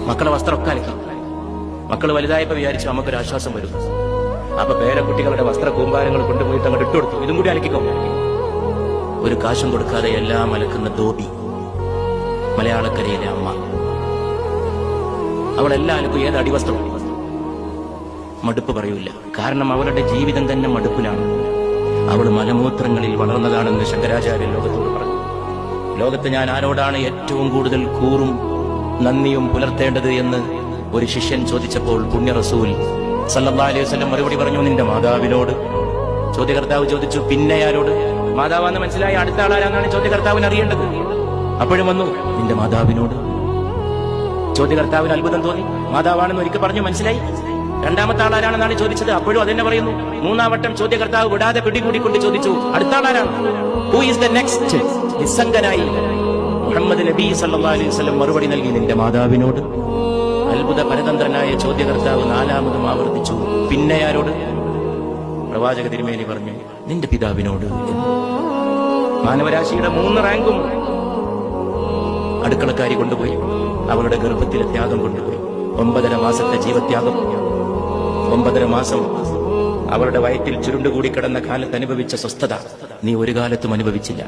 മക്കളെ വസ്ത്രമൊക്കെ അലക്കി. മക്കൾ വലുതായപ്പോ വിചാരിച്ചു നമുക്കൊരു ആശ്വാസം വരും. അപ്പൊ പേരക്കുട്ടികളുടെ വസ്ത്ര കൂമ്പാരങ്ങൾ കൊണ്ടുപോയിട്ട് അങ്ങോട്ട് ഇട്ടുകൊടുത്തു, ഇതും കൂടി അലക്കിക്കോ. ഒരു കാശും കൊടുക്കാതെ എല്ലാം അലക്കുന്ന ധോബി, മലയാളക്കരയിലെ അമ്മ. അവളെല്ലാം അലക്കും. ഏത് അടിവസ്ത്രം? മടുപ്പ് പറയൂല. കാരണം അവളുടെ ജീവിതം തന്നെ മടുപ്പിലാണ്. അവൾ മലമൂത്രങ്ങളിൽ വളർന്നതാണെന്ന് ശങ്കരാചാര്യൻ ലോകത്തോട് പറഞ്ഞു. ലോകത്ത് ഞാൻ ആരോടാണ് ഏറ്റവും കൂടുതൽ കൂറും നന്ദിയും പുലർത്തേണ്ടത് എന്ന് ഒരു ശിഷ്യൻ ചോദിച്ചപ്പോൾ പുണ്യ റസൂൽ സല്ലല്ലാഹു അലൈഹി വസല്ലം മറുപടി പറഞ്ഞു, നിന്റെ മാതാവിനോട്. ചോദ്യകർത്താവ് ചോദിച്ചു, പിന്നെ ആരോട്? മാതാവാന്ന് മനസ്സിലായി, അടുത്ത ആളാരാന്നാണ് ചോദ്യകർത്താവിന് അറിയേണ്ടത്. അപ്പോഴും വന്നു, നിന്റെ മാതാവിനോട്. ചോദ്യകർത്താവിന് അത്ഭുതം തോന്നി. മാതാവാണെന്ന് ഒരിക്കൽ പറഞ്ഞു, മനസ്സിലായി. രണ്ടാമത്തെ ആളാരാണെന്നാണ് ചോദിച്ചത്. അപ്പോഴും അതെന്നെ പറയുന്നു. മൂന്നാം വട്ടം ചോദ്യകർത്താവ് വിടാതെ പിടികൂടിക്കൊണ്ട് ചോദിച്ചു, അടുത്ത ആളാരാണ്? Who is the next? നിസ്സംഗനായി മുഹമ്മദ് നബി സല്ലല്ലാഹു അലൈഹി വസല്ലം മറുപടി നൽകി, നിന്റെ മാതാവിനോട്. അത്ഭുത പരതന്ത്രനായ ചോദ്യകർത്താവ് നാലാമതും ആവർത്തിച്ചു, പിന്നെ ആരോട്? പ്രവാചക തിരുമേനി പറഞ്ഞു, നിന്റെ പിതാവിനോട്. മാനവരാശിയുടെ 3 റാങ്കും അടുക്കളക്കാരി കൊണ്ടുപോയി. അവളുടെ ഗർഭത്തിലെ ത്യാഗം കൊണ്ടുപോയി. 9.5 മാസത്തെ ജീവത്യാഗം. 9.5 മാസം അവളുടെ വയറ്റിൽ ചുരുണ്ടുകൂടി കിടന്ന കാലത്ത് അനുഭവിച്ച സ്വസ്ഥത നീ ഒരു കാലത്തും അനുഭവിച്ചില്ല.